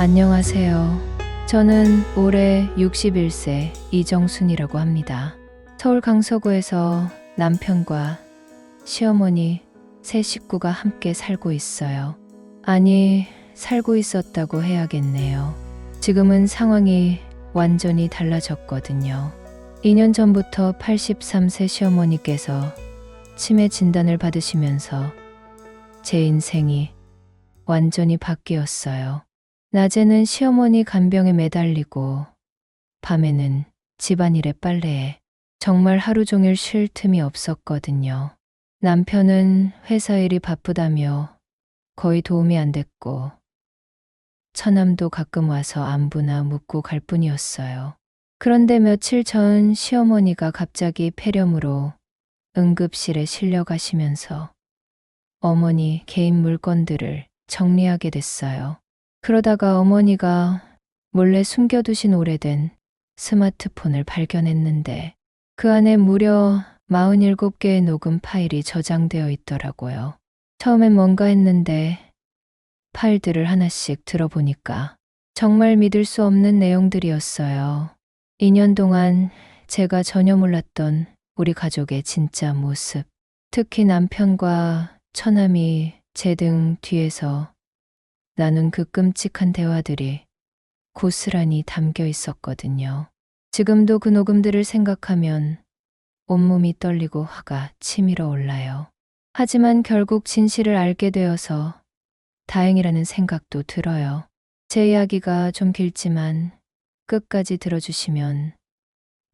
안녕하세요. 저는 올해 61세 이정순이라고 합니다. 서울 강서구에서 남편과 시어머니 세 식구가 함께 살고 있어요. 아니, 살고 있었다고 해야겠네요. 지금은 상황이 완전히 달라졌거든요. 2년 전부터 83세 시어머니께서 치매 진단을 받으시면서 제 인생이 완전히 바뀌었어요. 낮에는 시어머니 간병에 매달리고 밤에는 집안일에 빨래에 정말 하루 종일 쉴 틈이 없었거든요. 남편은 회사 일이 바쁘다며 거의 도움이 안 됐고 처남도 가끔 와서 안부나 묻고 갈 뿐이었어요. 그런데 며칠 전 시어머니가 갑자기 폐렴으로 응급실에 실려가시면서 어머니 개인 물건들을 정리하게 됐어요. 그러다가 어머니가 몰래 숨겨두신 오래된 스마트폰을 발견했는데 그 안에 무려 47개의 녹음 파일이 저장되어 있더라고요. 처음엔 뭔가 했는데 파일들을 하나씩 들어보니까 정말 믿을 수 없는 내용들이었어요. 2년 동안 제가 전혀 몰랐던 우리 가족의 진짜 모습, 특히 남편과 처남이 제 등 뒤에서 나눈 그 끔찍한 대화들이 고스란히 담겨 있었거든요. 지금도 그 녹음들을 생각하면 온몸이 떨리고 화가 치밀어 올라요. 하지만 결국 진실을 알게 되어서 다행이라는 생각도 들어요. 제 이야기가 좀 길지만 끝까지 들어주시면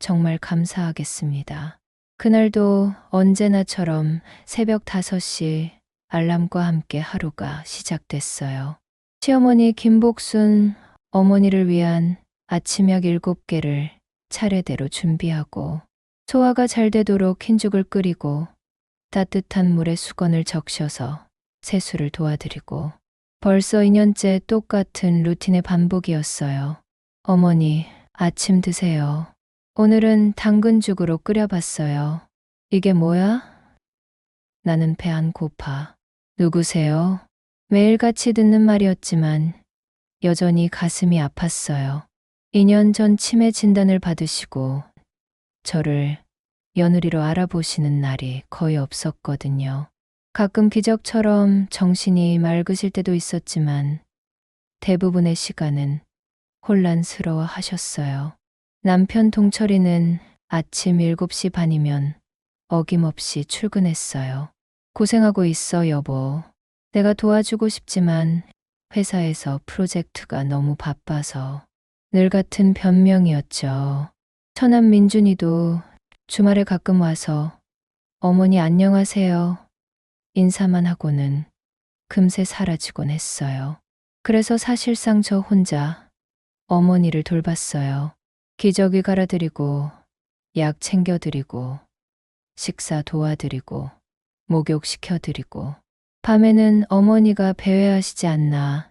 정말 감사하겠습니다. 그날도 언제나처럼 새벽 5시 알람과 함께 하루가 시작됐어요. 시어머니 김복순 어머니를 위한 아침약 7개를 차례대로 준비하고 소화가 잘 되도록 흰죽을 끓이고 따뜻한 물에 수건을 적셔서 세수를 도와드리고 벌써 2년째 똑같은 루틴의 반복이었어요. 어머니, 아침 드세요. 오늘은 당근죽으로 끓여봤어요. 이게 뭐야? 나는 배 안 고파. 누구세요? 매일같이 듣는 말이었지만 여전히 가슴이 아팠어요. 2년 전 치매 진단을 받으시고 저를 며느리로 알아보시는 날이 거의 없었거든요. 가끔 기적처럼 정신이 맑으실 때도 있었지만 대부분의 시간은 혼란스러워 하셨어요. 남편 동철이는 아침 7시 반이면 어김없이 출근했어요. 고생하고 있어, 여보. 내가 도와주고 싶지만 회사에서 프로젝트가 너무 바빠서 늘 같은 변명이었죠. 처남 민준이도 주말에 가끔 와서 어머니 안녕하세요 인사만 하고는 금세 사라지곤 했어요. 그래서 사실상 저 혼자 어머니를 돌봤어요. 기저귀 갈아드리고 약 챙겨드리고 식사 도와드리고 목욕시켜드리고 밤에는 어머니가 배회하시지 않나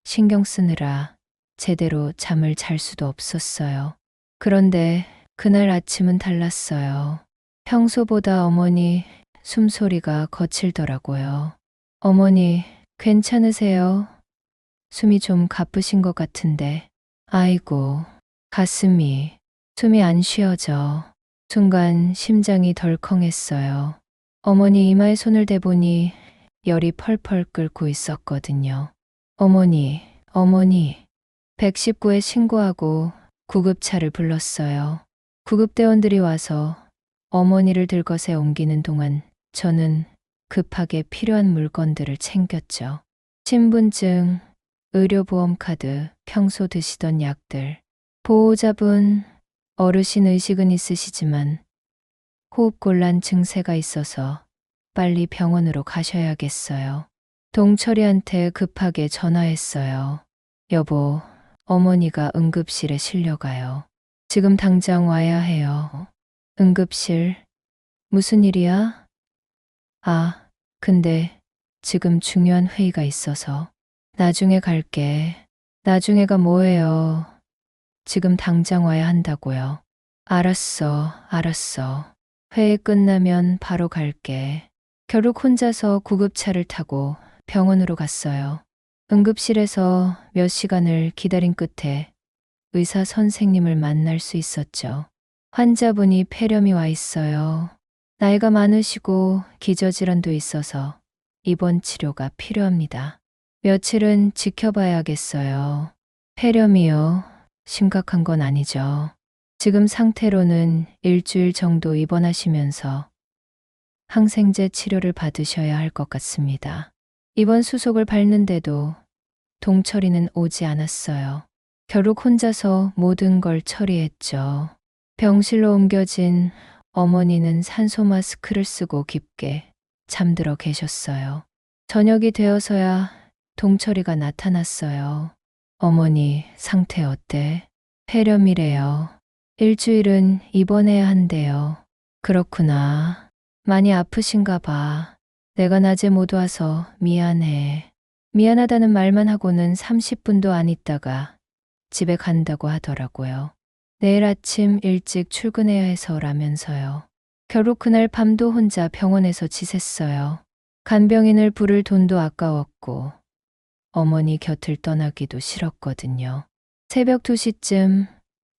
신경 쓰느라 제대로 잠을 잘 수도 없었어요. 그런데 그날 아침은 달랐어요. 평소보다 어머니 숨소리가 거칠더라고요. 어머니, 괜찮으세요? 숨이 좀 가쁘신 것 같은데. 아이고, 가슴이, 숨이 안 쉬어져. 순간 심장이 덜컹했어요. 어머니 이마에 손을 대보니 열이 펄펄 끓고 있었거든요. 어머니. 119에 신고하고 구급차를 불렀어요. 구급대원들이 와서 어머니를 들것에 옮기는 동안 저는 급하게 필요한 물건들을 챙겼죠. 신분증, 의료보험카드, 평소 드시던 약들. 보호자분, 어르신 의식은 있으시지만 호흡곤란 증세가 있어서 빨리 병원으로 가셔야겠어요. 동철이한테 급하게 전화했어요. 여보, 어머니가 응급실에 실려가요. 지금 당장 와야 해요. 응급실? 무슨 일이야? 아, 근데 지금 중요한 회의가 있어서 나중에 갈게. 나중에가 뭐예요? 지금 당장 와야 한다고요. 알았어. 회의 끝나면 바로 갈게. 결국 혼자서 구급차를 타고 병원으로 갔어요. 응급실에서 몇 시간을 기다린 끝에 의사 선생님을 만날 수 있었죠. 환자분이 폐렴이 와 있어요. 나이가 많으시고 기저질환도 있어서 입원 치료가 필요합니다. 며칠은 지켜봐야겠어요. 폐렴이요. 심각한 건 아니죠. 지금 상태로는 일주일 정도 입원하시면서 항생제 치료를 받으셔야 할 것 같습니다. 입원 수속을 밟는데도 동철이는 오지 않았어요. 결국 혼자서 모든 걸 처리했죠. 병실로 옮겨진 어머니는 산소 마스크를 쓰고 깊게 잠들어 계셨어요. 저녁이 되어서야 동철이가 나타났어요. 어머니 상태 어때? 폐렴이래요. 일주일은 입원해야 한대요. 그렇구나. 많이 아프신가 봐. 내가 낮에 못 와서 미안해. 미안하다는 말만 하고는 30분도 안 있다가 집에 간다고 하더라고요. 내일 아침 일찍 출근해야 해서라면서요. 결국 그날 밤도 혼자 병원에서 지샜어요. 간병인을 부를 돈도 아까웠고 어머니 곁을 떠나기도 싫었거든요. 새벽 2시쯤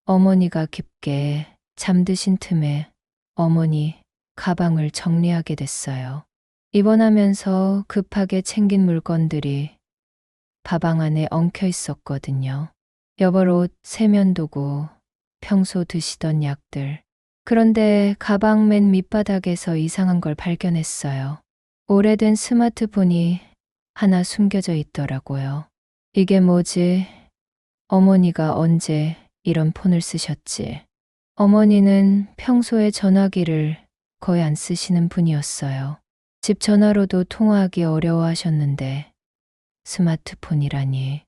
어머니가 깊게 잠드신 틈에 어머니 가방을 정리하게 됐어요. 입원하면서 급하게 챙긴 물건들이 가방 안에 엉켜 있었거든요. 여벌 옷, 세면도구, 평소 드시던 약들. 그런데 가방 맨 밑바닥에서 이상한 걸 발견했어요. 오래된 스마트폰이 하나 숨겨져 있더라고요. 이게 뭐지? 어머니가 언제 이런 폰을 쓰셨지? 어머니는 평소에 전화기를 거의 안 쓰시는 분이었어요. 집 전화로도 통화하기 어려워하셨는데 스마트폰이라니.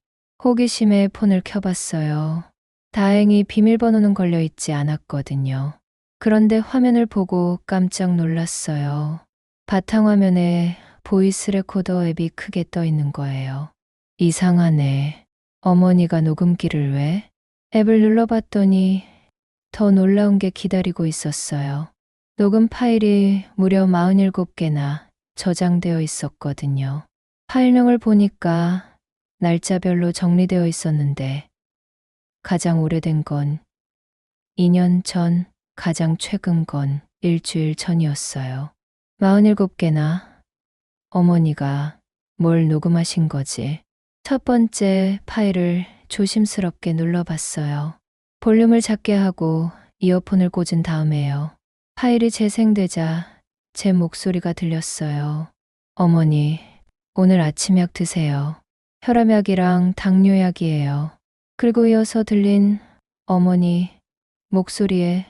호기심에 폰을 켜봤어요. 다행히 비밀번호는 걸려있지 않았거든요. 그런데 화면을 보고 깜짝 놀랐어요. 바탕화면에 보이스 레코더 앱이 크게 떠 있는 거예요. 이상하네. 어머니가 녹음기를 왜? 앱을 눌러봤더니 더 놀라운 게 기다리고 있었어요. 녹음 파일이 무려 47개나 저장되어 있었거든요. 파일명을 보니까 날짜별로 정리되어 있었는데 가장 오래된 건 2년 전, 가장 최근 건 일주일 전이었어요. 47개나. 어머니가 뭘 녹음하신 거지? 첫 번째 파일을 조심스럽게 눌러봤어요. 볼륨을 작게 하고 이어폰을 꽂은 다음에요. 파일이 재생되자 제 목소리가 들렸어요. 어머니, 오늘 아침약 드세요. 혈압약이랑 당뇨약이에요. 그리고 이어서 들린 어머니 목소리에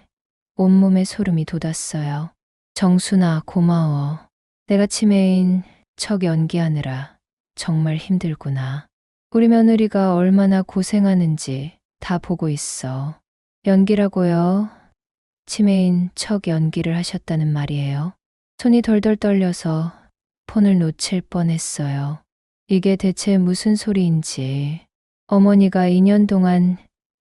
온몸에 소름이 돋았어요. 정순아, 고마워. 내가 치매인 척 연기하느라 정말 힘들구나. 우리 며느리가 얼마나 고생하는지 다 보고 있어. 연기라고요? 치매인 척 연기를 하셨다는 말이에요. 손이 덜덜 떨려서 폰을 놓칠 뻔했어요. 이게 대체 무슨 소리인지. 어머니가 2년 동안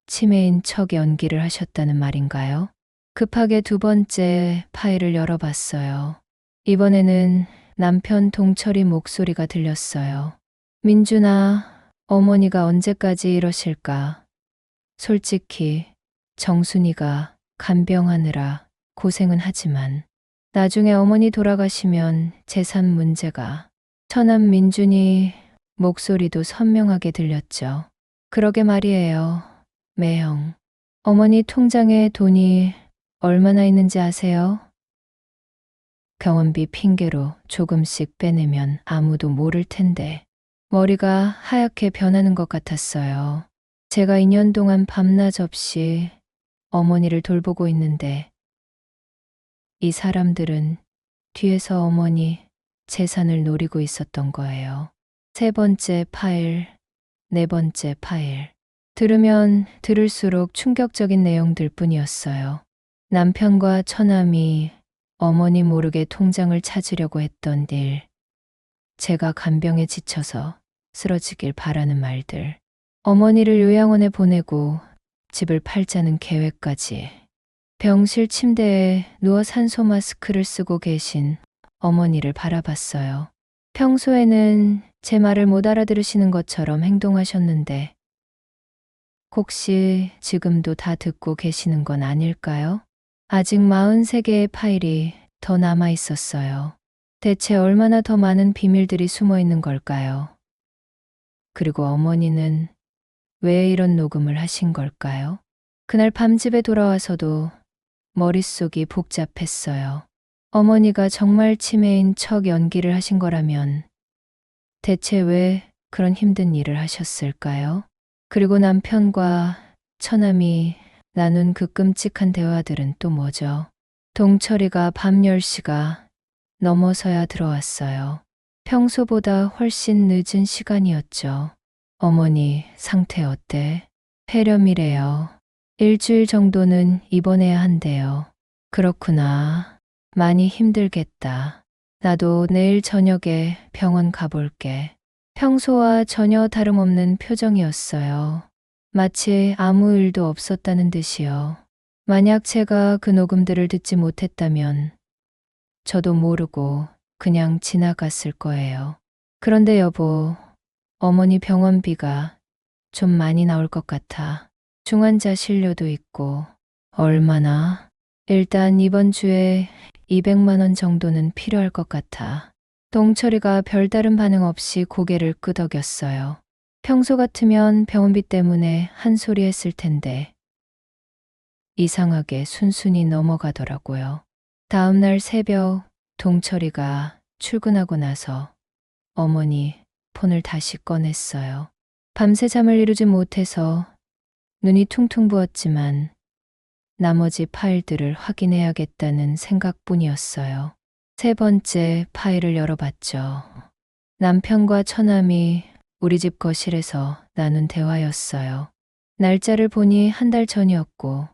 치매인 척 연기를 하셨다는 말인가요? 급하게 두 번째 파일을 열어봤어요. 이번에는 남편 동철이 목소리가 들렸어요. 민준아, 어머니가 언제까지 이러실까? 솔직히 정순이가 간병하느라 고생은 하지만 나중에 어머니 돌아가시면 재산 문제가. 처남 민준이 목소리도 선명하게 들렸죠. 그러게 말이에요. 매형. 어머니 통장에 돈이 얼마나 있는지 아세요? 병원비 핑계로 조금씩 빼내면 아무도 모를 텐데 머리가 하얗게 변하는 것 같았어요. 제가 2년 동안 밤낮 없이 어머니를 돌보고 있는데 이 사람들은 뒤에서 어머니 재산을 노리고 있었던 거예요. 세 번째 파일, 네 번째 파일. 들으면 들을수록 충격적인 내용들 뿐이었어요. 남편과 처남이 어머니 모르게 통장을 찾으려고 했던 일, 제가 간병에 지쳐서 쓰러지길 바라는 말들, 어머니를 요양원에 보내고 집을 팔자는 계획까지, 병실 침대에 누워 산소 마스크를 쓰고 계신 어머니를 바라봤어요. 평소에는 제 말을 못 알아들으시는 것처럼 행동하셨는데 혹시 지금도 다 듣고 계시는 건 아닐까요? 아직 43개의 파일이 더 남아 있었어요. 대체 얼마나 더 많은 비밀들이 숨어 있는 걸까요? 그리고 어머니는 왜 이런 녹음을 하신 걸까요? 그날 밤 집에 돌아와서도 머릿속이 복잡했어요. 어머니가 정말 치매인 척 연기를 하신 거라면 대체 왜 그런 힘든 일을 하셨을까요? 그리고 남편과 처남이 나눈 그 끔찍한 대화들은 또 뭐죠? 동철이가 밤 10시가 넘어서야 들어왔어요. 평소보다 훨씬 늦은 시간이었죠. 어머니 상태 어때? 폐렴이래요. 일주일 정도는 입원해야 한대요. 그렇구나. 많이 힘들겠다. 나도 내일 저녁에 병원 가볼게. 평소와 전혀 다름없는 표정이었어요. 마치 아무 일도 없었다는 듯이요. 만약 제가 그 녹음들을 듣지 못했다면 저도 모르고 그냥 지나갔을 거예요. 그런데 여보, 어머니 병원비가 좀 많이 나올 것 같아. 중환자 진료도 있고. 얼마나? 일단 이번 주에 200만 원 정도는 필요할 것 같아. 동철이가 별다른 반응 없이 고개를 끄덕였어요. 평소 같으면 병원비 때문에 한 소리 했을 텐데 이상하게 순순히 넘어가더라고요. 다음 날 새벽 동철이가 출근하고 나서 어머니 폰을 다시 꺼냈어요. 밤새 잠을 이루지 못해서 눈이 퉁퉁 부었지만 나머지 파일들을 확인해야겠다는 생각뿐이었어요. 세 번째 파일을 열어봤죠. 남편과 처남이 우리 집 거실에서 나눈 대화였어요. 날짜를 보니 한 달 전이었고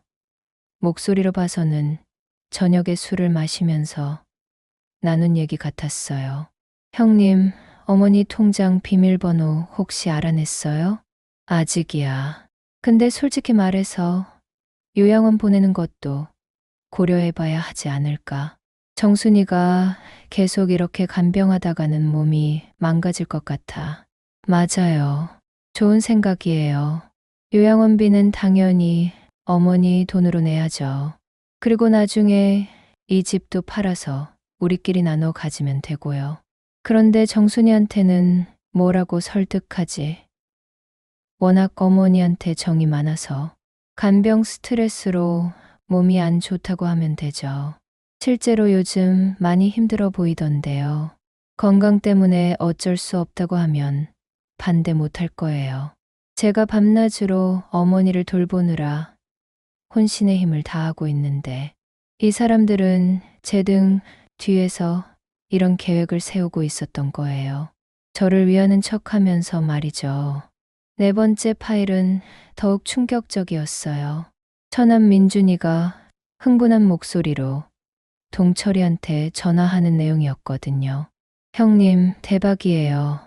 목소리로 봐서는 저녁에 술을 마시면서 나눈 얘기 같았어요. 형님, 어머니 통장 비밀번호 혹시 알아냈어요? 아직이야. 근데 솔직히 말해서 요양원 보내는 것도 고려해봐야 하지 않을까. 정순이가 계속 이렇게 간병하다가는 몸이 망가질 것 같아. 맞아요. 좋은 생각이에요. 요양원비는 당연히 어머니 돈으로 내야죠. 그리고 나중에 이 집도 팔아서 우리끼리 나눠 가지면 되고요. 그런데 정순이한테는 뭐라고 설득하지? 워낙 어머니한테 정이 많아서 간병 스트레스로 몸이 안 좋다고 하면 되죠. 실제로 요즘 많이 힘들어 보이던데요. 건강 때문에 어쩔 수 없다고 하면 반대 못할 거예요. 제가 밤낮으로 어머니를 돌보느라 혼신의 힘을 다하고 있는데 이 사람들은 제 등 뒤에서 이런 계획을 세우고 있었던 거예요. 저를 위하는 척 하면서 말이죠. 네 번째 파일은 더욱 충격적이었어요. 처남 민준이가 흥분한 목소리로 동철이한테 전화하는 내용이었거든요. 형님, 대박이에요.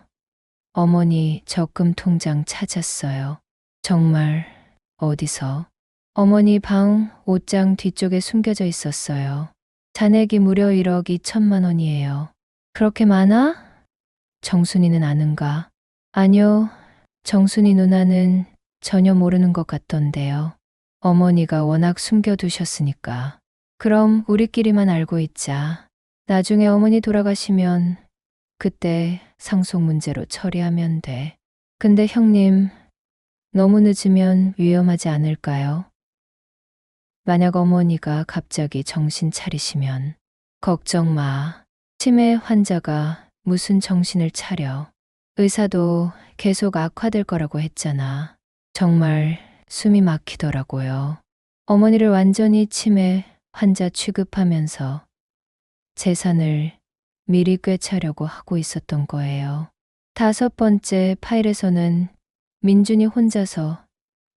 어머니 적금 통장 찾았어요. 정말 어디서? 어머니 방 옷장 뒤쪽에 숨겨져 있었어요. 잔액이 무려 1억 2천만 원이에요. 그렇게 많아? 정순이는 아는가? 아니요. 정순이 누나는 전혀 모르는 것 같던데요. 어머니가 워낙 숨겨두셨으니까. 그럼 우리끼리만 알고 있자. 나중에 어머니 돌아가시면 그때 상속 문제로 처리하면 돼. 근데 형님, 너무 늦으면 위험하지 않을까요? 만약 어머니가 갑자기 정신 차리시면 걱정 마. 치매 환자가 무슨 정신을 차려. 의사도 계속 악화될 거라고 했잖아. 정말 숨이 막히더라고요. 어머니를 완전히 치매 환자 취급하면서 재산을 미리 꿰차려고 하고 있었던 거예요. 다섯 번째 파일에서는 민준이 혼자서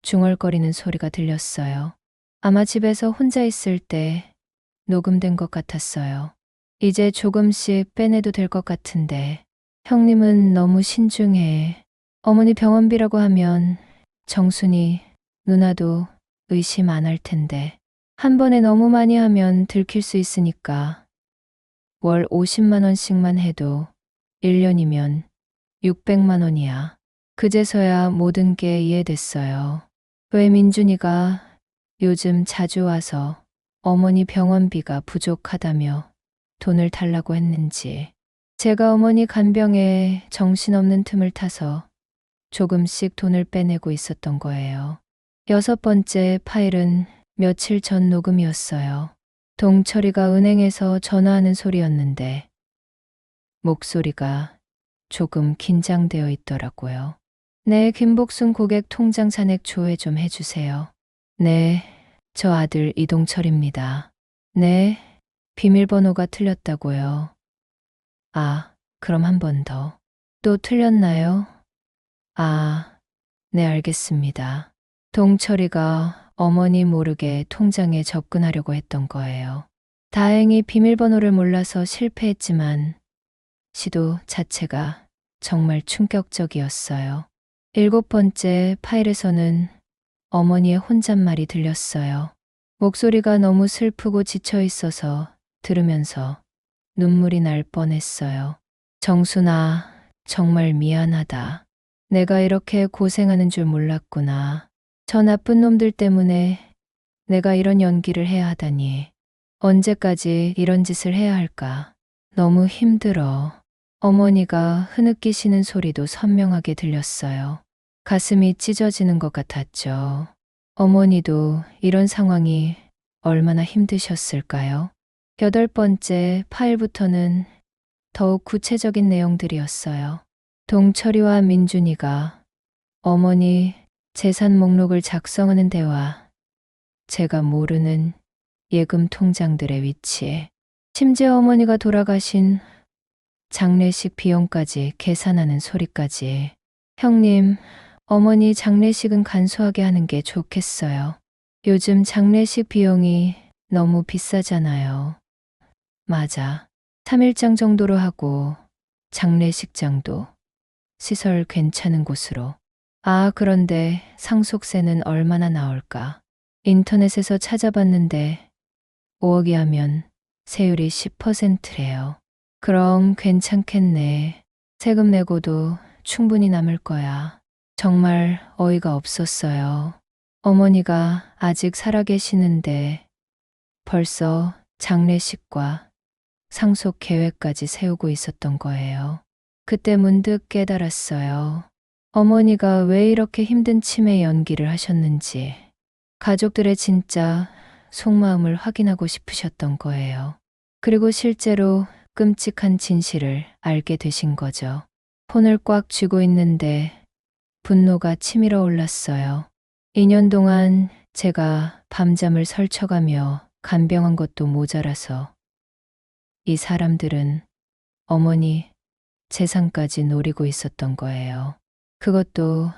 중얼거리는 소리가 들렸어요. 아마 집에서 혼자 있을 때 녹음된 것 같았어요. 이제 조금씩 빼내도 될 것 같은데 형님은 너무 신중해. 어머니 병원비라고 하면 정순이 누나도 의심 안 할 텐데 한 번에 너무 많이 하면 들킬 수 있으니까 월 50만 원씩만 해도 1년이면 600만 원이야. 그제서야 모든 게 이해됐어요. 왜 민준이가 요즘 자주 와서 어머니 병원비가 부족하다며 돈을 달라고 했는지. 제가 어머니 간병에 정신없는 틈을 타서 조금씩 돈을 빼내고 있었던 거예요. 6번째 파일은 며칠 전 녹음이었어요. 동철이가 은행에서 전화하는 소리였는데 목소리가 조금 긴장되어 있더라고요. 네, 김복순 고객 통장 잔액 조회 좀 해주세요. 네, 저 아들 이동철입니다. 네, 비밀번호가 틀렸다고요. 아, 그럼 한 번 더. 또 틀렸나요? 아, 네, 알겠습니다. 동철이가 어머니 모르게 통장에 접근하려고 했던 거예요. 다행히 비밀번호를 몰라서 실패했지만 시도 자체가 정말 충격적이었어요. 7번째 파일에서는 어머니의 혼잣말이 들렸어요. 목소리가 너무 슬프고 지쳐 있어서 들으면서 눈물이 날 뻔했어요. 정순아, 정말 미안하다. 내가 이렇게 고생하는 줄 몰랐구나. 저 나쁜 놈들 때문에 내가 이런 연기를 해야 하다니. 언제까지 이런 짓을 해야 할까? 너무 힘들어. 어머니가 흐느끼시는 소리도 선명하게 들렸어요. 가슴이 찢어지는 것 같았죠. 어머니도 이런 상황이 얼마나 힘드셨을까요? 8번째 파일부터는 더욱 구체적인 내용들이었어요. 동철이와 민준이가 어머니 재산 목록을 작성하는 대화, 제가 모르는 예금 통장들의 위치, 심지어 어머니가 돌아가신 장례식 비용까지 계산하는 소리까지. 형님, 어머니 장례식은 간소하게 하는 게 좋겠어요. 요즘 장례식 비용이 너무 비싸잖아요. 맞아. 3일장 정도로 하고 장례식장도 시설 괜찮은 곳으로. 아, 그런데 상속세는 얼마나 나올까? 인터넷에서 찾아봤는데 5억이 하면 세율이 10%래요. 그럼 괜찮겠네. 세금 내고도 충분히 남을 거야. 정말 어이가 없었어요. 어머니가 아직 살아계시는데 벌써 장례식과 상속 계획까지 세우고 있었던 거예요. 그때 문득 깨달았어요. 어머니가 왜 이렇게 힘든 치매 연기를 하셨는지, 가족들의 진짜 속마음을 확인하고 싶으셨던 거예요. 그리고 실제로 끔찍한 진실을 알게 되신 거죠. 폰을 꽉 쥐고 있는데 분노가 치밀어 올랐어요. 2년 동안 제가 밤잠을 설쳐가며 간병한 것도 모자라서 이 사람들은 어머니 재산까지 노리고 있었던 거예요. 그것도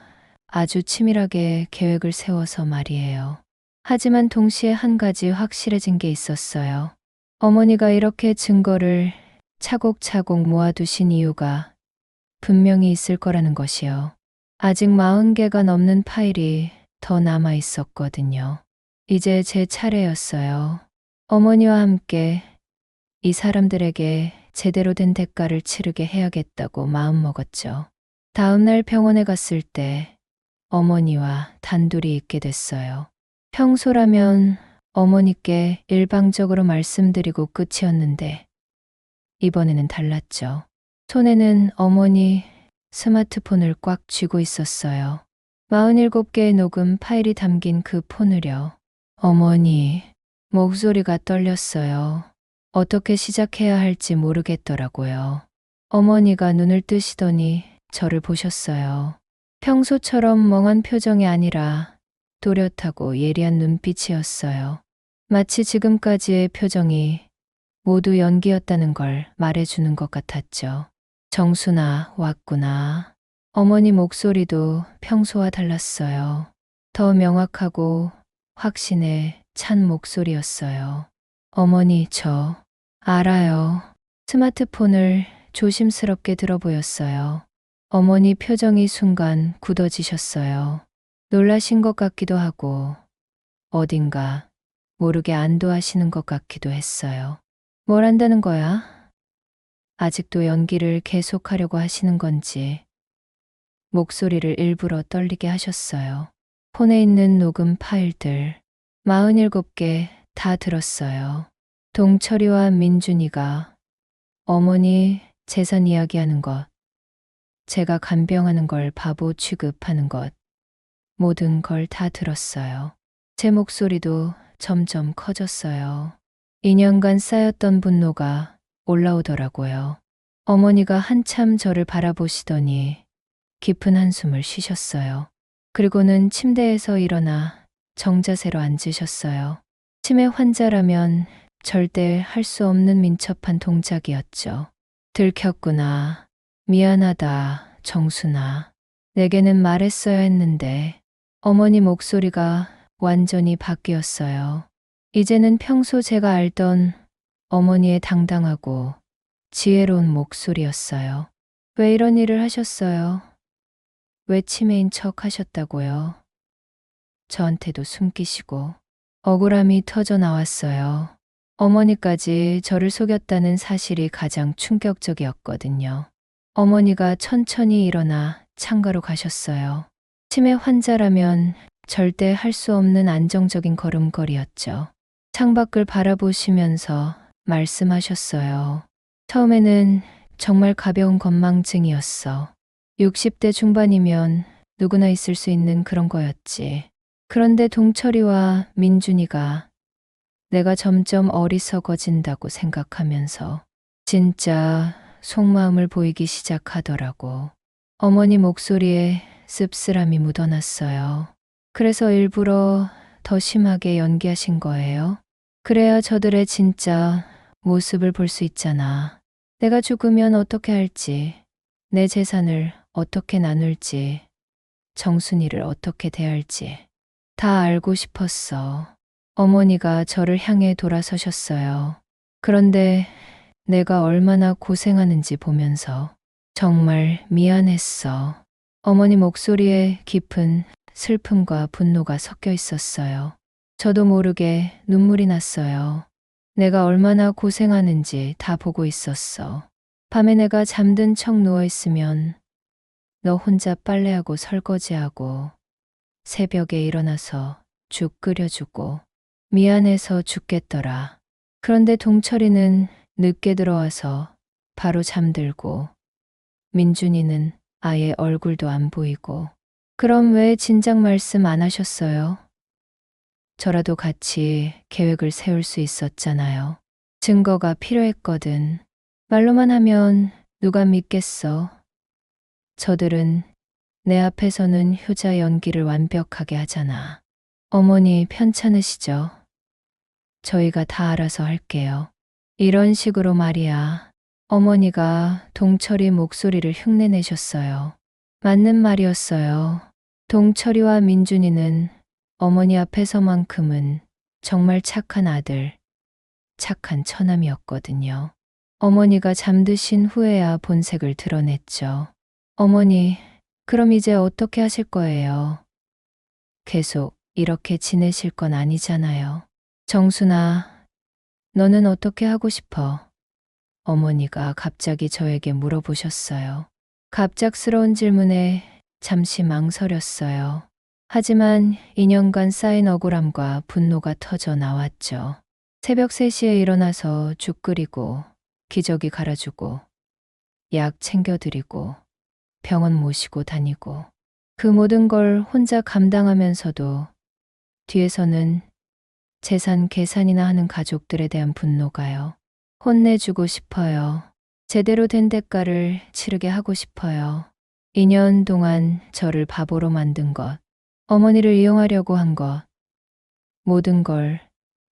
아주 치밀하게 계획을 세워서 말이에요. 하지만 동시에 한 가지 확실해진 게 있었어요. 어머니가 이렇게 증거를 차곡차곡 모아두신 이유가 분명히 있을 거라는 것이요. 아직 40개가 넘는 파일이 더 남아 있었거든요. 이제 제 차례였어요. 어머니와 함께 이 사람들에게 제대로 된 대가를 치르게 해야겠다고 마음먹었죠. 다음 날 병원에 갔을 때 어머니와 단둘이 있게 됐어요. 평소라면 어머니께 일방적으로 말씀드리고 끝이었는데 이번에는 달랐죠. 손에는 어머니 스마트폰을 꽉 쥐고 있었어요. 47개의 녹음 파일이 담긴 그 폰을요. 어머니, 목소리가 떨렸어요. 어떻게 시작해야 할지 모르겠더라고요. 어머니가 눈을 뜨시더니 저를 보셨어요. 평소처럼 멍한 표정이 아니라 또렷하고 예리한 눈빛이었어요. 마치 지금까지의 표정이 모두 연기였다는 걸 말해주는 것 같았죠. 정순아, 왔구나. 어머니 목소리도 평소와 달랐어요. 더 명확하고 확신에 찬 목소리였어요. 어머니, 저 알아요. 스마트폰을 조심스럽게 들어보였어요. 어머니 표정이 순간 굳어지셨어요. 놀라신 것 같기도 하고 어딘가 모르게 안도하시는 것 같기도 했어요. 뭘 한다는 거야? 아직도 연기를 계속하려고 하시는 건지 목소리를 일부러 떨리게 하셨어요. 폰에 있는 녹음 파일들 47개 다 들었어요. 동철이와 민준이가 어머니 재산 이야기하는 것, 제가 간병하는 걸 바보 취급하는 것, 모든 걸 다 들었어요. 제 목소리도 점점 커졌어요. 2년간 쌓였던 분노가 올라오더라고요. 어머니가 한참 저를 바라보시더니 깊은 한숨을 쉬셨어요. 그리고는 침대에서 일어나 정자세로 앉으셨어요. 치매 환자라면 절대 할 수 없는 민첩한 동작이었죠. 들켰구나. 미안하다, 정순아. 내게는 말했어야 했는데. 어머니 목소리가 완전히 바뀌었어요. 이제는 평소 제가 알던 어머니의 당당하고 지혜로운 목소리였어요. 왜 이런 일을 하셨어요? 왜 치매인 척 하셨다고요? 저한테도 숨기시고 억울함이 터져 나왔어요. 어머니까지 저를 속였다는 사실이 가장 충격적이었거든요. 어머니가 천천히 일어나 창가로 가셨어요. 치매 환자라면 절대 할 수 없는 안정적인 걸음걸이였죠. 창밖을 바라보시면서 말씀하셨어요. 처음에는 정말 가벼운 건망증이었어. 60대 중반이면 누구나 있을 수 있는 그런 거였지. 그런데 동철이와 민준이가 내가 점점 어리석어진다고 생각하면서 진짜 속마음을 보이기 시작하더라고. 어머니 목소리에 씁쓸함이 묻어났어요. 그래서 일부러 더 심하게 연기하신 거예요? 그래야 저들의 진짜 모습을 볼 수 있잖아. 내가 죽으면 어떻게 할지, 내 재산을 어떻게 나눌지, 정순이를 어떻게 대할지 다 알고 싶었어. 어머니가 저를 향해 돌아서셨어요. 그런데 내가 얼마나 고생하는지 보면서 정말 미안했어. 어머니 목소리에 깊은 슬픔과 분노가 섞여 있었어요. 저도 모르게 눈물이 났어요. 내가 얼마나 고생하는지 다 보고 있었어. 밤에 내가 잠든 척 누워있으면 너 혼자 빨래하고 설거지하고 새벽에 일어나서 죽 끓여주고 미안해서 죽겠더라. 그런데 동철이는 늦게 들어와서 바로 잠들고 민준이는 아예 얼굴도 안 보이고. 그럼 왜 진작 말씀 안 하셨어요? 저라도 같이 계획을 세울 수 있었잖아요. 증거가 필요했거든. 말로만 하면 누가 믿겠어. 저들은 내 앞에서는 효자 연기를 완벽하게 하잖아. 어머니 편찮으시죠? 저희가 다 알아서 할게요. 이런 식으로 말이야. 어머니가 동철이 목소리를 흉내내셨어요. 맞는 말이었어요. 동철이와 민준이는 어머니 앞에서만큼은 정말 착한 아들, 착한 처남이었거든요. 어머니가 잠드신 후에야 본색을 드러냈죠. 어머니, 그럼 이제 어떻게 하실 거예요? 계속 이렇게 지내실 건 아니잖아요. 정순아, 너는 어떻게 하고 싶어? 어머니가 갑자기 저에게 물어보셨어요. 갑작스러운 질문에 잠시 망설였어요. 하지만 2년간 쌓인 억울함과 분노가 터져 나왔죠. 새벽 3시에 일어나서 죽 끓이고 기저귀 갈아주고 약 챙겨드리고 병원 모시고 다니고 그 모든 걸 혼자 감당하면서도 뒤에서는 재산 계산이나 하는 가족들에 대한 분노가요. 혼내주고 싶어요. 제대로 된 대가를 치르게 하고 싶어요. 2년 동안 저를 바보로 만든 것, 어머니를 이용하려고 한 것, 모든 걸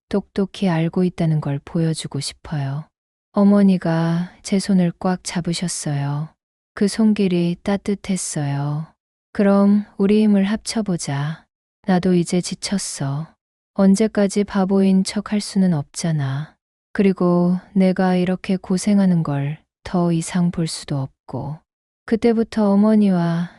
똑똑히 알고 있다는 걸 보여주고 싶어요. 어머니가 제 손을 꽉 잡으셨어요. 그 손길이 따뜻했어요. 그럼 우리 힘을 합쳐보자. 나도 이제 지쳤어. 언제까지 바보인 척 할 수는 없잖아. 그리고 내가 이렇게 고생하는 걸 더 이상 볼 수도 없고. 그때부터 어머니와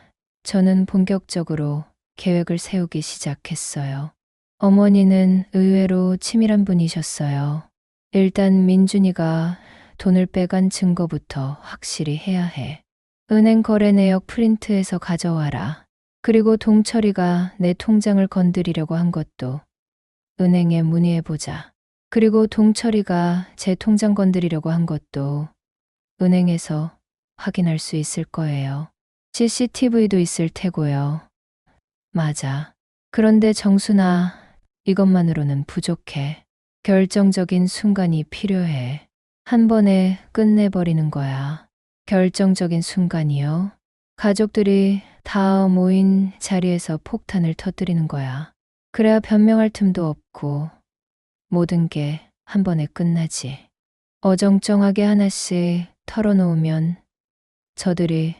저는 본격적으로 계획을 세우기 시작했어요. 어머니는 의외로 치밀한 분이셨어요. 일단 민준이가 돈을 빼간 증거부터 확실히 해야 해. 은행 거래 내역 프린트해서 가져와라. 그리고 동철이가 내 통장을 건드리려고 한 것도 은행에 문의해보자. 그리고 동철이가 제 통장 건드리려고 한 것도 은행에서 확인할 수 있을 거예요. CCTV도 있을 테고요. 맞아. 그런데 정순아, 이것만으로는 부족해. 결정적인 순간이 필요해. 한 번에 끝내버리는 거야. 결정적인 순간이요. 가족들이 다 모인 자리에서 폭탄을 터뜨리는 거야. 그래야 변명할 틈도 없고 모든 게 한 번에 끝나지. 어정쩡하게 하나씩 털어놓으면 저들이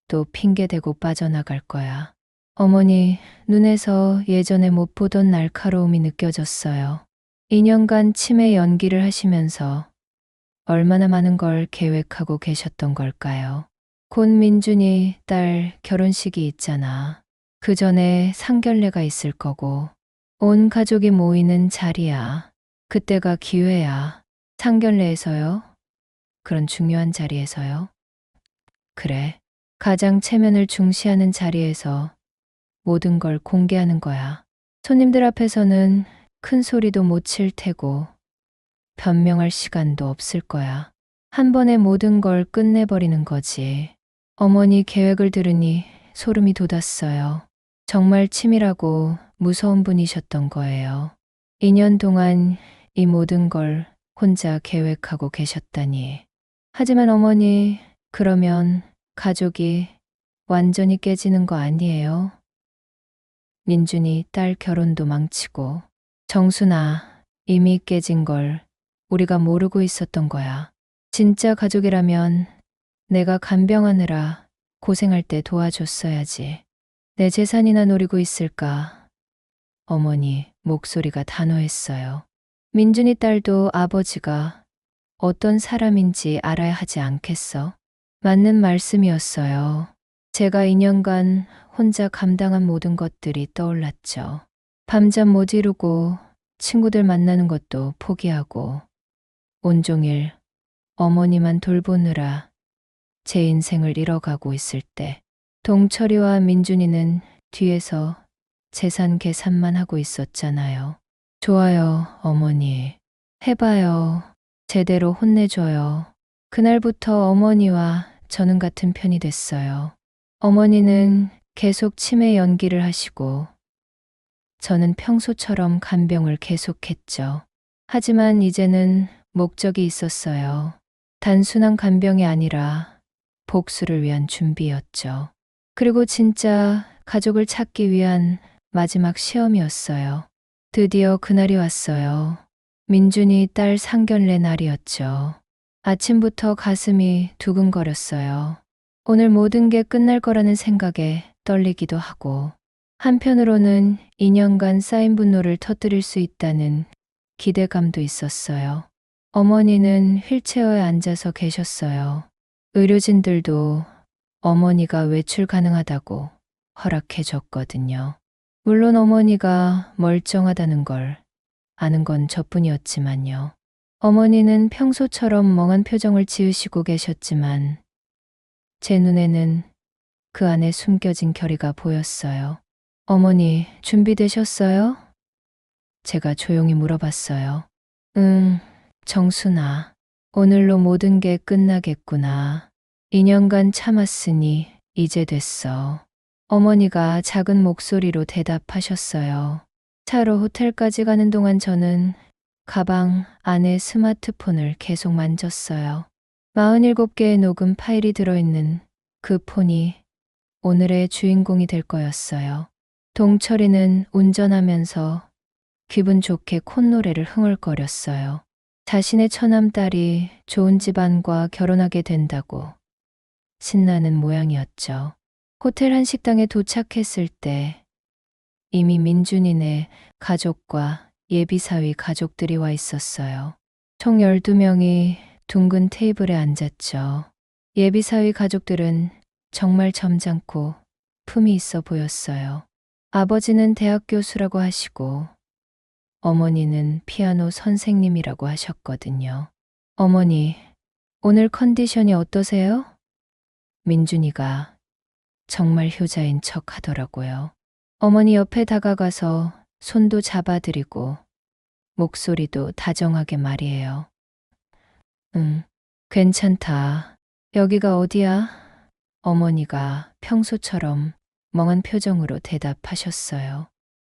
또 핑계대고 빠져나갈 거야. 어머니 눈에서 예전에 못 보던 날카로움이 느껴졌어요. 2년간 치매 연기를 하시면서 얼마나 많은 걸 계획하고 계셨던 걸까요? 곧 민준이 딸 결혼식이 있잖아. 그 전에 상견례가 있을 거고 온 가족이 모이는 자리야. 그때가 기회야. 상견례에서요? 그런 중요한 자리에서요? 그래. 가장 체면을 중시하는 자리에서 모든 걸 공개하는 거야. 손님들 앞에서는 큰 소리도 못 칠 테고 변명할 시간도 없을 거야. 한 번에 모든 걸 끝내버리는 거지. 어머니 계획을 들으니 소름이 돋았어요. 정말 치밀하고 무서운 분이셨던 거예요. 2년 동안 이 모든 걸 혼자 계획하고 계셨다니. 하지만 어머니, 그러면 가족이 완전히 깨지는 거 아니에요? 민준이 딸 결혼도 망치고 정순아, 이미 깨진 걸 우리가 모르고 있었던 거야. 진짜 가족이라면 내가 간병하느라 고생할 때 도와줬어야지. 내 재산이나 노리고 있을까? 어머니 목소리가 단호했어요. 민준이 딸도 아버지가 어떤 사람인지 알아야 하지 않겠어? 맞는 말씀이었어요. 제가 2년간 혼자 감당한 모든 것들이 떠올랐죠. 밤잠 못 이루고 친구들 만나는 것도 포기하고 온종일 어머니만 돌보느라 제 인생을 잃어가고 있을 때 동철이와 민준이는 뒤에서 재산 계산만 하고 있었잖아요. 좋아요, 어머니. 해봐요. 제대로 혼내줘요. 그날부터 어머니와 저는 같은 편이 됐어요. 어머니는 계속 치매 연기를 하시고 저는 평소처럼 간병을 계속했죠. 하지만 이제는 목적이 있었어요. 단순한 간병이 아니라 복수를 위한 준비였죠. 그리고 진짜 가족을 찾기 위한 마지막 시험이었어요. 드디어 그날이 왔어요. 민준이 딸 상견례 날이었죠. 아침부터 가슴이 두근거렸어요. 오늘 모든 게 끝날 거라는 생각에 떨리기도 하고 한편으로는 2년간 쌓인 분노를 터뜨릴 수 있다는 기대감도 있었어요. 어머니는 휠체어에 앉아서 계셨어요. 의료진들도 어머니가 외출 가능하다고 허락해 줬거든요. 물론 어머니가 멀쩡하다는 걸 아는 건 저뿐이었지만요. 어머니는 평소처럼 멍한 표정을 지으시고 계셨지만 제 눈에는 그 안에 숨겨진 결의가 보였어요. 어머니, 준비되셨어요? 제가 조용히 물어봤어요. 응, 정순아. 오늘로 모든 게 끝나겠구나. 2년간 참았으니 이제 됐어. 어머니가 작은 목소리로 대답하셨어요. 차로 호텔까지 가는 동안 저는 가방 안에 스마트폰을 계속 만졌어요. 47개의 녹음 파일이 들어있는 그 폰이 오늘의 주인공이 될 거였어요. 동철이는 운전하면서 기분 좋게 콧노래를 흥얼거렸어요. 자신의 처남딸이 좋은 집안과 결혼하게 된다고 신나는 모양이었죠. 호텔 한 식당에 도착했을 때 이미 민준이네 가족과 예비사위 가족들이 와 있었어요. 총 12명이 둥근 테이블에 앉았죠. 예비사위 가족들은 정말 점잖고 품이 있어 보였어요. 아버지는 대학 교수라고 하시고 어머니는 피아노 선생님이라고 하셨거든요. 어머니, 오늘 컨디션이 어떠세요? 민준이가 정말 효자인 척 하더라고요. 어머니 옆에 다가가서 손도 잡아드리고 목소리도 다정하게 말이에요. 응, 괜찮다. 여기가 어디야? 어머니가 평소처럼 멍한 표정으로 대답하셨어요.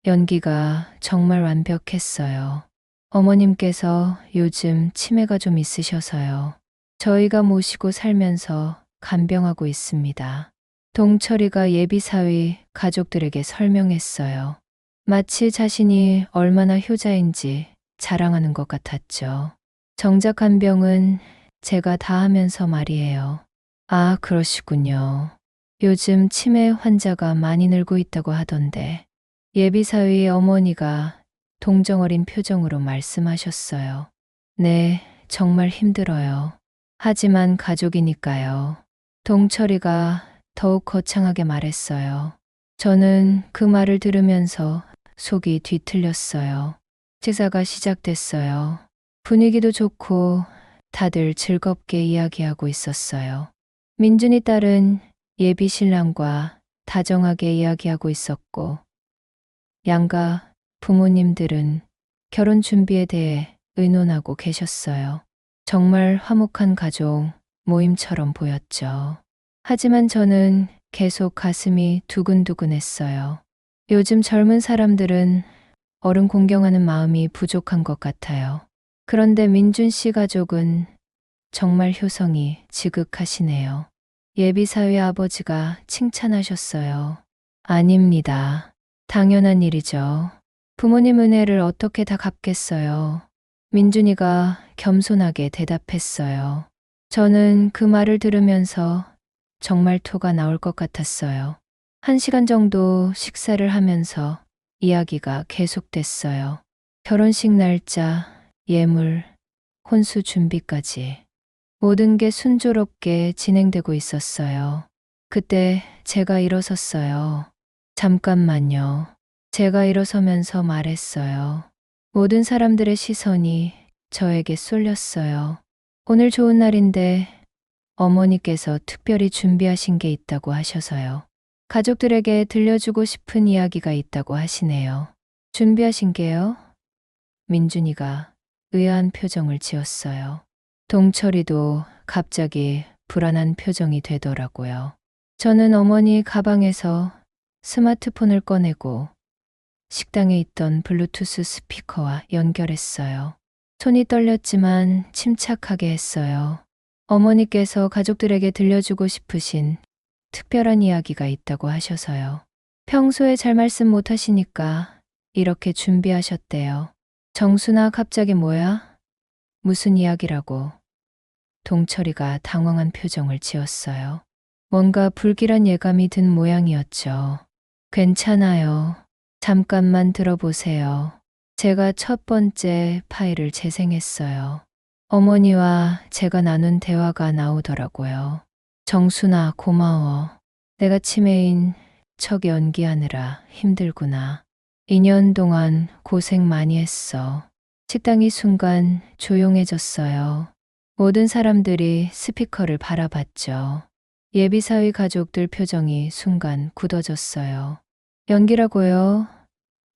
연기가 정말 완벽했어요. 어머님께서 요즘 치매가 좀 있으셔서요. 저희가 모시고 살면서 간병하고 있습니다. 동철이가 예비사위 가족들에게 설명했어요. 마치 자신이 얼마나 효자인지 자랑하는 것 같았죠. 정작 간병은 제가 다 하면서 말이에요. 아, 그러시군요. 요즘 치매 환자가 많이 늘고 있다고 하던데. 예비사위의 어머니가 동정어린 표정으로 말씀하셨어요. 네, 정말 힘들어요. 하지만 가족이니까요. 동철이가 더욱 거창하게 말했어요. 저는 그 말을 들으면서 속이 뒤틀렸어요. 제사가 시작됐어요. 분위기도 좋고 다들 즐겁게 이야기하고 있었어요. 민준이 딸은 예비 신랑과 다정하게 이야기하고 있었고, 양가 부모님들은 결혼 준비에 대해 의논하고 계셨어요. 정말 화목한 가족 모임처럼 보였죠. 하지만 저는 계속 가슴이 두근두근했어요. 요즘 젊은 사람들은 어른 공경하는 마음이 부족한 것 같아요. 그런데 민준 씨 가족은 정말 효성이 지극하시네요. 예비사위 아버지가 칭찬하셨어요. 아닙니다. 당연한 일이죠. 부모님 은혜를 어떻게 다 갚겠어요. 민준이가 겸손하게 대답했어요. 저는 그 말을 들으면서 정말 토가 나올 것 같았어요. 1시간 정도 식사를 하면서 이야기가 계속됐어요. 결혼식 날짜, 예물, 혼수 준비까지. 모든 게 순조롭게 진행되고 있었어요. 그때 제가 일어섰어요. 잠깐만요. 제가 일어서면서 말했어요. 모든 사람들의 시선이 저에게 쏠렸어요. 오늘 좋은 날인데 어머니께서 특별히 준비하신 게 있다고 하셔서요. 가족들에게 들려주고 싶은 이야기가 있다고 하시네요. 준비하신 게요? 민준이가 의아한 표정을 지었어요. 동철이도 갑자기 불안한 표정이 되더라고요. 저는 어머니 가방에서 스마트폰을 꺼내고 식당에 있던 블루투스 스피커와 연결했어요. 손이 떨렸지만 침착하게 했어요. 어머니께서 가족들에게 들려주고 싶으신 특별한 이야기가 있다고 하셔서요. 평소에 잘 말씀 못 하시니까 이렇게 준비하셨대요. 정순아, 갑자기 뭐야? 무슨 이야기라고? 동철이가 당황한 표정을 지었어요. 뭔가 불길한 예감이 든 모양이었죠. 괜찮아요. 잠깐만 들어보세요. 제가 첫 번째 파일을 재생했어요. 어머니와 제가 나눈 대화가 나오더라고요. 정순아, 고마워. 내가 치매인 척 연기하느라 힘들구나. 2년 동안 고생 많이 했어. 식당이 순간 조용해졌어요. 모든 사람들이 스피커를 바라봤죠. 예비사위 가족들 표정이 순간 굳어졌어요. 연기라고요?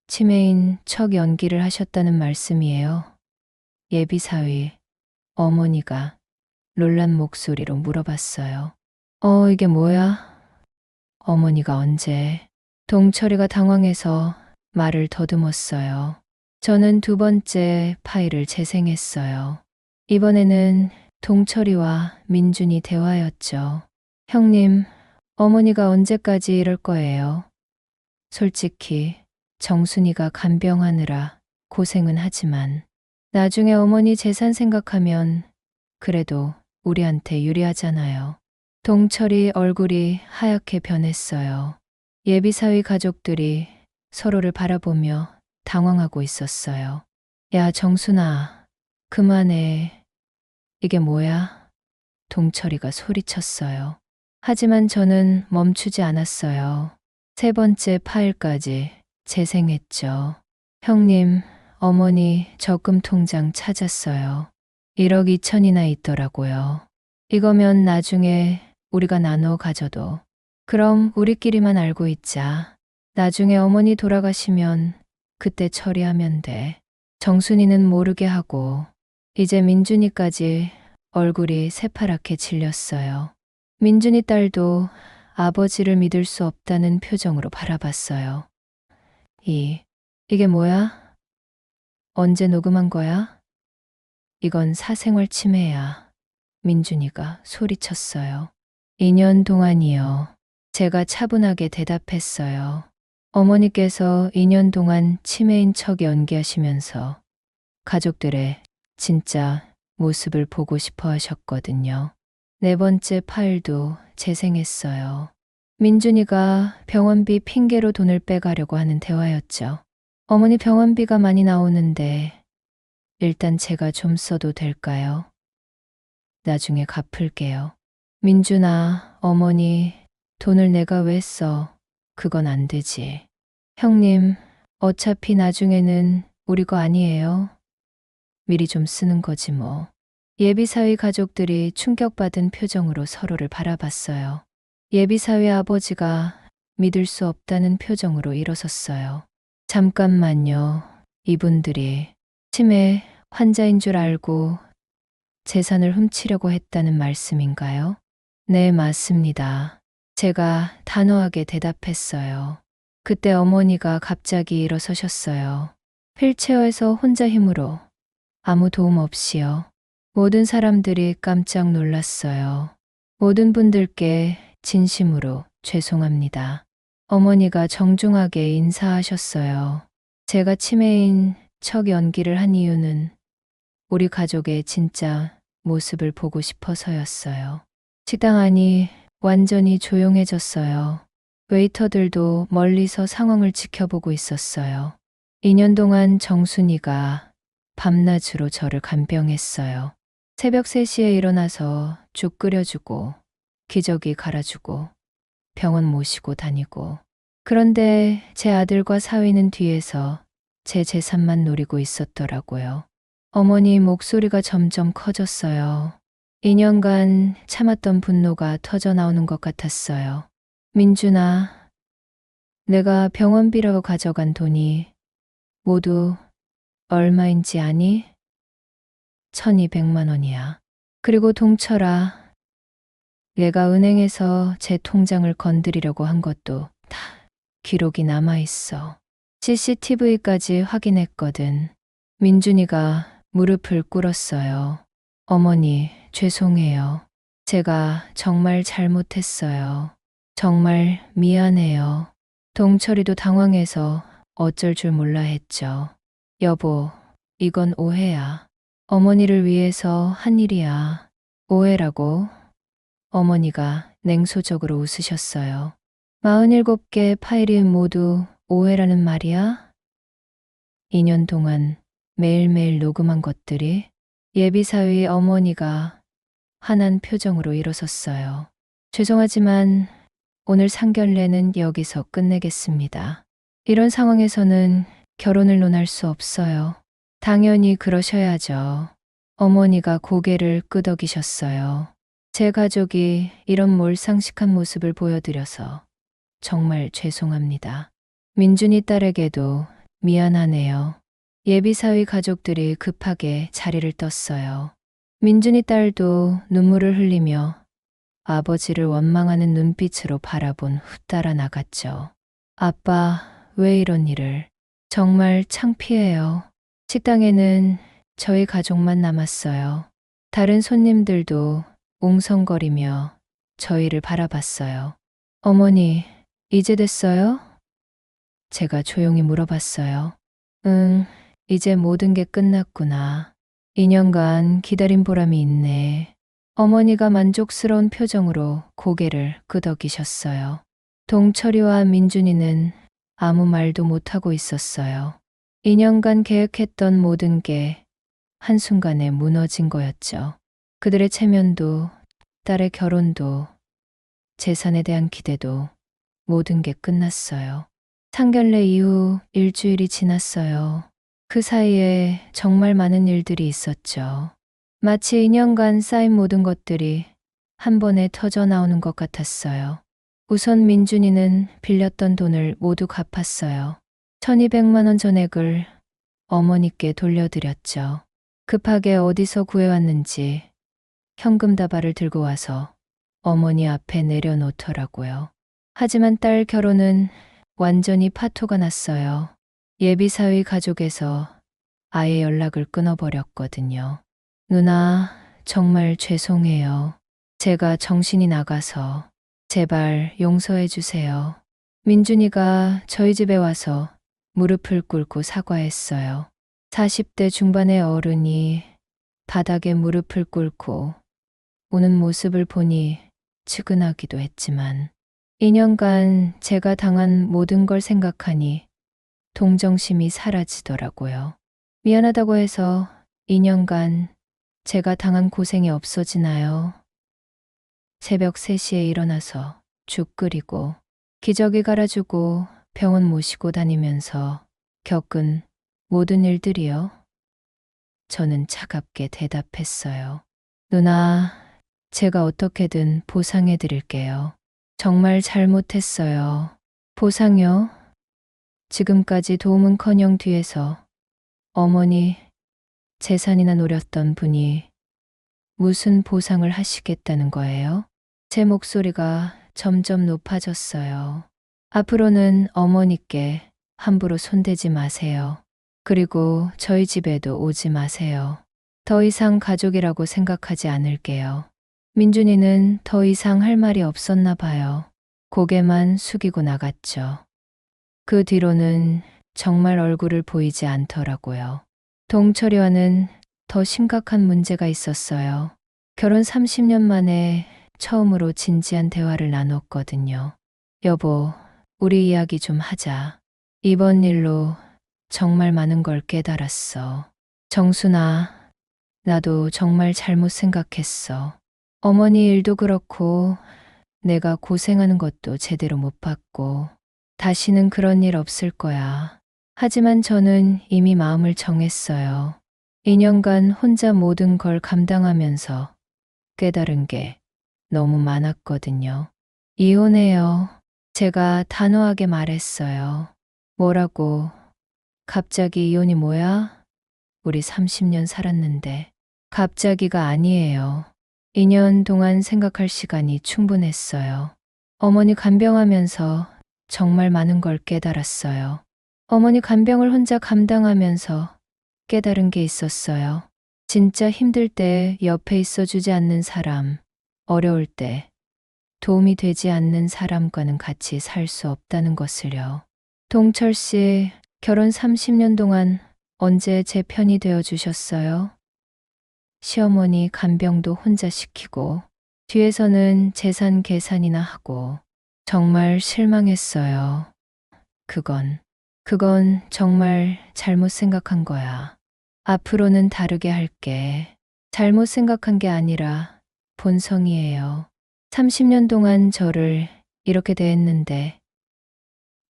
치매인 척 연기를 하셨다는 말씀이에요? 예비사위 어머니가 놀란 목소리로 물어봤어요. 이게 뭐야? 어머니가 언제? 동철이가 당황해서 말을 더듬었어요. 저는 두 번째 파일을 재생했어요. 이번에는 동철이와 민준이 대화였죠. 형님, 어머니가 언제까지 이럴 거예요? 솔직히 정순이가 간병하느라 고생은 하지만 나중에 어머니 재산 생각하면 그래도 우리한테 유리하잖아요. 동철이 얼굴이 하얗게 변했어요. 예비사위 가족들이 서로를 바라보며 당황하고 있었어요. 야, 정순아, 그만해. 이게 뭐야? 동철이가 소리쳤어요. 하지만 저는 멈추지 않았어요. 세 번째 파일까지 재생했죠. 형님, 어머니 적금 통장 찾았어요. 1억 2천이나 있더라고요. 이거면 나중에 우리가 나눠 가져도. 그럼 우리끼리만 알고 있자. 나중에 어머니 돌아가시면 그때 처리하면 돼. 정순이는 모르게 하고 이제 민준이까지 얼굴이 새파랗게 질렸어요. 민준이 딸도 아버지를 믿을 수 없다는 표정으로 바라봤어요. 이게 뭐야? 언제 녹음한 거야? 이건 사생활 침해야. 민준이가 소리쳤어요. 2년 동안이요. 제가 차분하게 대답했어요. 어머니께서 2년 동안 치매인 척 연기하시면서 가족들의 진짜 모습을 보고 싶어 하셨거든요. 네 번째 파일도 재생했어요. 민준이가 병원비 핑계로 돈을 빼가려고 하는 대화였죠. 어머니 병원비가 많이 나오는데 일단 제가 좀 써도 될까요? 나중에 갚을게요. 민준아, 어머니, 돈을 내가 왜 써? 그건 안 되지. 형님, 어차피 나중에는 우리 거 아니에요. 미리 좀 쓰는 거지 뭐. 예비사위 가족들이 충격받은 표정으로 서로를 바라봤어요. 예비사위 아버지가 믿을 수 없다는 표정으로 일어섰어요. 잠깐만요. 이분들이 치매 환자인 줄 알고 재산을 훔치려고 했다는 말씀인가요? 네, 맞습니다. 제가 단호하게 대답했어요. 그때 어머니가 갑자기 일어서셨어요. 휠체어에서 혼자 힘으로 아무 도움 없이요. 모든 사람들이 깜짝 놀랐어요. 모든 분들께 진심으로 죄송합니다. 어머니가 정중하게 인사하셨어요. 제가 치매인 척 연기를 한 이유는 우리 가족의 진짜 모습을 보고 싶어서였어요. 식당 안이 완전히 조용해졌어요. 웨이터들도 멀리서 상황을 지켜보고 있었어요. 2년 동안 정순이가 밤낮으로 저를 간병했어요. 새벽 3시에 일어나서 죽 끓여주고 기저귀 갈아주고 병원 모시고 다니고. 그런데 제 아들과 사위는 뒤에서 제 재산만 노리고 있었더라고요. 어머니 목소리가 점점 커졌어요. 2년간 참았던 분노가 터져 나오는 것 같았어요. 민준아, 내가 병원비로 가져간 돈이 모두 얼마인지 아니? 1200만 원이야. 그리고 동철아, 내가 은행에서 제 통장을 건드리려고 한 것도 다 기록이 남아있어. CCTV까지 확인했거든. 민준이가 무릎을 꿇었어요. 어머니, 죄송해요. 제가 정말 잘못했어요. 정말 미안해요. 동철이도 당황해서 어쩔 줄 몰라 했죠. 여보, 이건 오해야. 어머니를 위해서 한 일이야. 오해라고? 어머니가 냉소적으로 웃으셨어요. 47개 파일이 모두 오해라는 말이야? 2년 동안 매일매일 녹음한 것들이. 예비사위 어머니가 환한 표정으로 일어섰어요. 죄송하지만 오늘 상견례는 여기서 끝내겠습니다. 이런 상황에서는 결혼을 논할 수 없어요. 당연히 그러셔야죠. 어머니가 고개를 끄덕이셨어요. 제 가족이 이런 몰상식한 모습을 보여드려서 정말 죄송합니다. 민준이 딸에게도 미안하네요. 예비사위 가족들이 급하게 자리를 떴어요. 민준이 딸도 눈물을 흘리며 아버지를 원망하는 눈빛으로 바라본 후 따라 나갔죠. 아빠, 왜 이런 일을. 정말 창피해요. 식당에는 저희 가족만 남았어요. 다른 손님들도 웅성거리며 저희를 바라봤어요. 어머니, 이제 됐어요? 제가 조용히 물어봤어요. 응, 이제 모든 게 끝났구나. 2년간 기다린 보람이 있네. 어머니가 만족스러운 표정으로 고개를 끄덕이셨어요. 동철이와 민준이는 아무 말도 못하고 있었어요. 2년간 계획했던 모든 게 한순간에 무너진 거였죠. 그들의 체면도, 딸의 결혼도, 재산에 대한 기대도 모든 게 끝났어요. 상견례 이후 일주일이 지났어요. 그 사이에 정말 많은 일들이 있었죠. 마치 2년간 쌓인 모든 것들이 한 번에 터져 나오는 것 같았어요. 우선 민준이는 빌렸던 돈을 모두 갚았어요. 1200만 원 전액을 어머니께 돌려드렸죠. 급하게 어디서 구해왔는지 현금 다발을 들고 와서 어머니 앞에 내려놓더라고요. 하지만 딸 결혼은 완전히 파토가 났어요. 예비사위 가족에서 아예 연락을 끊어버렸거든요. 누나, 정말 죄송해요. 제가 정신이 나가서 제발 용서해 주세요. 민준이가 저희 집에 와서 무릎을 꿇고 사과했어요. 40대 중반의 어른이 바닥에 무릎을 꿇고 우는 모습을 보니 측은하기도 했지만 2년간 제가 당한 모든 걸 생각하니 동정심이 사라지더라고요. 미안하다고 해서 2년간 제가 당한 고생이 없어지나요? 새벽 3시에 일어나서 죽 끓이고 기저귀 갈아주고 병원 모시고 다니면서 겪은 모든 일들이요. 저는 차갑게 대답했어요. 누나, 제가 어떻게든 보상해 드릴게요. 정말 잘못했어요. 보상요? 지금까지 도움은커녕 뒤에서 어머니 재산이나 노렸던 분이 무슨 보상을 하시겠다는 거예요? 제 목소리가 점점 높아졌어요. 앞으로는 어머니께 함부로 손대지 마세요. 그리고 저희 집에도 오지 마세요. 더 이상 가족이라고 생각하지 않을게요. 민준이는 더 이상 할 말이 없었나 봐요. 고개만 숙이고 나갔죠. 그 뒤로는 정말 얼굴을 보이지 않더라고요. 동철이와는 더 심각한 문제가 있었어요. 결혼 30년 만에 처음으로 진지한 대화를 나눴거든요. 여보, 우리 이야기 좀 하자. 이번 일로 정말 많은 걸 깨달았어. 정순아, 나도 정말 잘못 생각했어. 어머니 일도 그렇고 내가 고생하는 것도 제대로 못 봤고 다시는 그런 일 없을 거야. 하지만 저는 이미 마음을 정했어요. 2년간 혼자 모든 걸 감당하면서 깨달은 게 너무 많았거든요. 이혼해요. 제가 단호하게 말했어요. 뭐라고? 갑자기 이혼이 뭐야? 우리 30년 살았는데. 갑자기가 아니에요. 2년 동안 생각할 시간이 충분했어요. 어머니 간병하면서 정말 많은 걸 깨달았어요. 어머니 간병을 혼자 감당하면서 깨달은 게 있었어요. 진짜 힘들 때 옆에 있어주지 않는 사람, 어려울 때 도움이 되지 않는 사람과는 같이 살 수 없다는 것을요. 동철 씨, 결혼 30년 동안 언제 제 편이 되어 주셨어요? 시어머니 간병도 혼자 시키고 뒤에서는 재산 계산이나 하고 정말 실망했어요. 그건 정말 잘못 생각한 거야. 앞으로는 다르게 할게. 잘못 생각한 게 아니라 본성이에요. 30년 동안 저를 이렇게 대했는데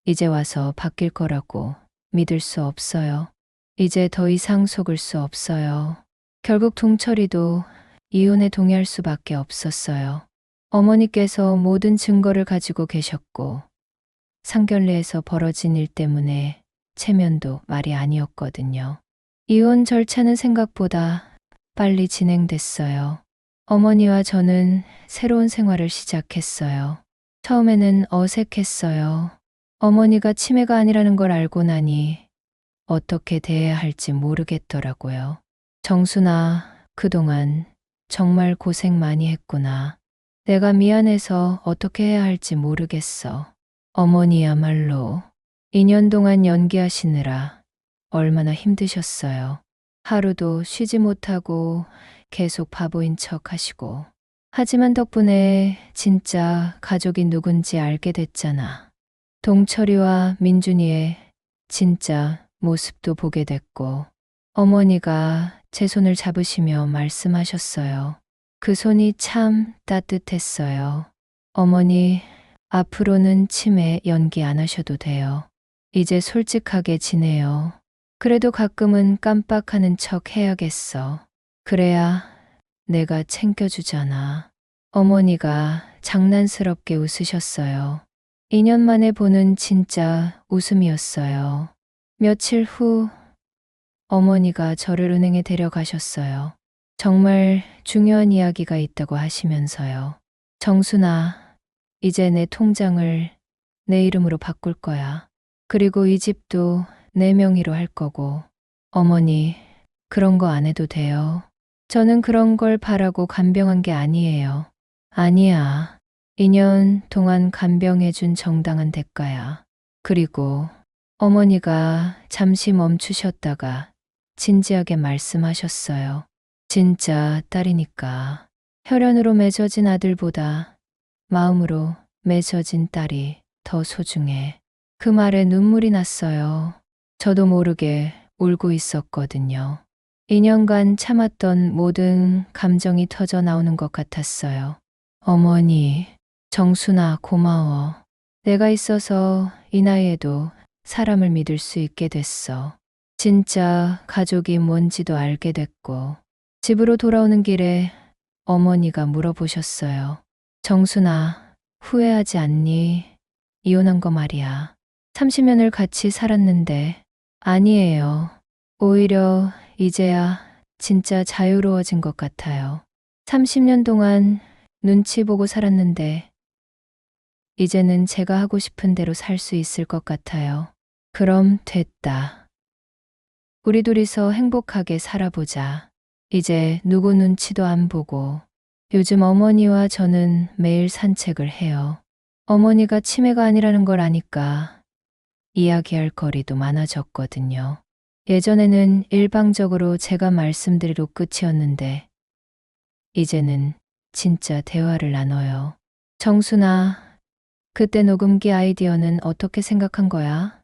이제 와서 바뀔 거라고 믿을 수 없어요. 이제 더 이상 속을 수 없어요. 결국 동철이도 이혼에 동의할 수밖에 없었어요. 어머니께서 모든 증거를 가지고 계셨고 상견례에서 벌어진 일 때문에 체면도 말이 아니었거든요. 이혼 절차는 생각보다 빨리 진행됐어요. 어머니와 저는 새로운 생활을 시작했어요. 처음에는 어색했어요. 어머니가 치매가 아니라는 걸 알고 나니 어떻게 대해야 할지 모르겠더라고요. 정순아, 그동안 정말 고생 많이 했구나. 내가 미안해서 어떻게 해야 할지 모르겠어. 어머니야말로 2년 동안 연기하시느라 얼마나 힘드셨어요. 하루도 쉬지 못하고 계속 바보인 척 하시고. 하지만 덕분에 진짜 가족이 누군지 알게 됐잖아. 동철이와 민준이의 진짜 모습도 보게 됐고, 어머니가 제 손을 잡으시며 말씀하셨어요. 그 손이 참 따뜻했어요. 어머니, 앞으로는 치매 연기 안 하셔도 돼요. 이제 솔직하게 지내요. 그래도 가끔은 깜빡하는 척 해야겠어. 그래야 내가 챙겨주잖아. 어머니가 장난스럽게 웃으셨어요. 2년 만에 보는 진짜 웃음이었어요. 며칠 후 어머니가 저를 은행에 데려가셨어요. 정말 중요한 이야기가 있다고 하시면서요. 정순아, 이제 내 통장을 내 이름으로 바꿀 거야. 그리고 이 집도 내 명의로 할 거고. 어머니, 그런 거 안 해도 돼요. 저는 그런 걸 바라고 간병한 게 아니에요. 아니야. 2년 동안 간병해준 정당한 대가야. 그리고 어머니가 잠시 멈추셨다가 진지하게 말씀하셨어요. 진짜 딸이니까. 혈연으로 맺어진 아들보다 마음으로 맺어진 딸이 더 소중해. 그 말에 눈물이 났어요. 저도 모르게 울고 있었거든요. 2년간 참았던 모든 감정이 터져 나오는 것 같았어요. 어머니, 정순아, 고마워. 내가 있어서 이 나이에도 사람을 믿을 수 있게 됐어. 진짜 가족이 뭔지도 알게 됐고, 집으로 돌아오는 길에 어머니가 물어보셨어요. 정순아, 후회하지 않니? 이혼한 거 말이야. 30년을 같이 살았는데, 아니에요. 오히려 이제야 진짜 자유로워진 것 같아요. 30년 동안 눈치 보고 살았는데, 이제는 제가 하고 싶은 대로 살 수 있을 것 같아요. 그럼 됐다. 우리 둘이서 행복하게 살아보자. 이제 누구 눈치도 안 보고, 요즘 어머니와 저는 매일 산책을 해요. 어머니가 치매가 아니라는 걸 아니까 이야기할 거리도 많아졌거든요. 예전에는 일방적으로 제가 말씀드리로 끝이었는데, 이제는 진짜 대화를 나눠요. 정순아, 그때 녹음기 아이디어는 어떻게 생각한 거야?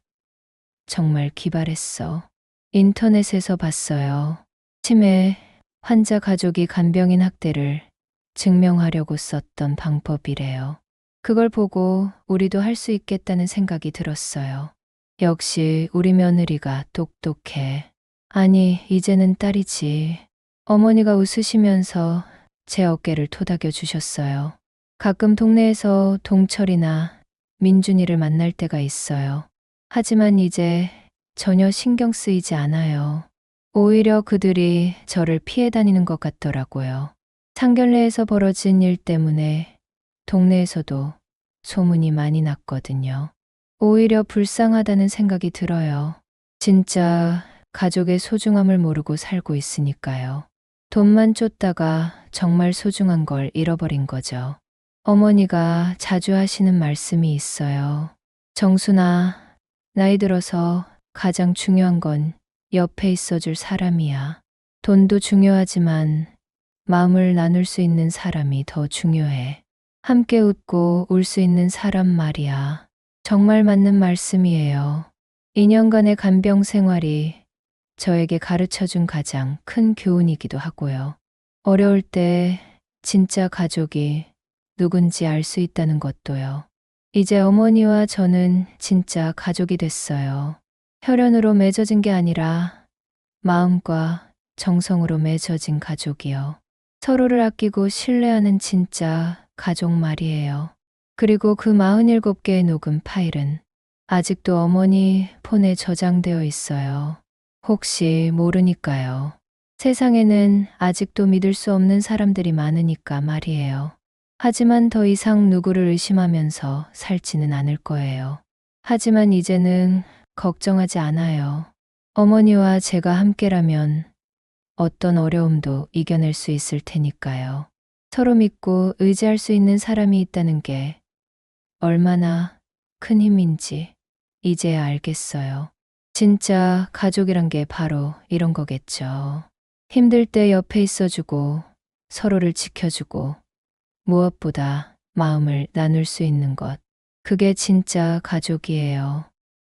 정말 기발했어. 인터넷에서 봤어요. 치매 환자 가족이 간병인 학대를 증명하려고 썼던 방법이래요. 그걸 보고 우리도 할 수 있겠다는 생각이 들었어요. 역시 우리 며느리가 똑똑해. 아니, 이제는 딸이지. 어머니가 웃으시면서 제 어깨를 토닥여 주셨어요. 가끔 동네에서 동철이나 민준이를 만날 때가 있어요. 하지만 이제 전혀 신경 쓰이지 않아요. 오히려 그들이 저를 피해 다니는 것 같더라고요. 상견례에서 벌어진 일 때문에 동네에서도 소문이 많이 났거든요. 오히려 불쌍하다는 생각이 들어요. 진짜 가족의 소중함을 모르고 살고 있으니까요. 돈만 쫓다가 정말 소중한 걸 잃어버린 거죠. 어머니가 자주 하시는 말씀이 있어요. 정순아, 나이 들어서 가장 중요한 건 옆에 있어줄 사람이야. 돈도 중요하지만 마음을 나눌 수 있는 사람이 더 중요해. 함께 웃고 울 수 있는 사람 말이야. 정말 맞는 말씀이에요. 2년간의 간병 생활이 저에게 가르쳐 준 가장 큰 교훈이기도 하고요. 어려울 때 진짜 가족이 누군지 알 수 있다는 것도요. 이제 어머니와 저는 진짜 가족이 됐어요. 혈연으로 맺어진 게 아니라 마음과 정성으로 맺어진 가족이요. 서로를 아끼고 신뢰하는 진짜 가족 말이에요. 그리고 그 47개의 녹음 파일은 아직도 어머니 폰에 저장되어 있어요. 혹시 모르니까요. 세상에는 아직도 믿을 수 없는 사람들이 많으니까 말이에요. 하지만 더 이상 누구를 의심하면서 살지는 않을 거예요. 하지만 이제는 걱정하지 않아요. 어머니와 제가 함께라면 어떤 어려움도 이겨낼 수 있을 테니까요. 서로 믿고 의지할 수 있는 사람이 있다는 게 얼마나 큰 힘인지 이제야 알겠어요. 진짜 가족이란 게 바로 이런 거겠죠. 힘들 때 옆에 있어주고 서로를 지켜주고 무엇보다 마음을 나눌 수 있는 것. 그게 진짜 가족이에요.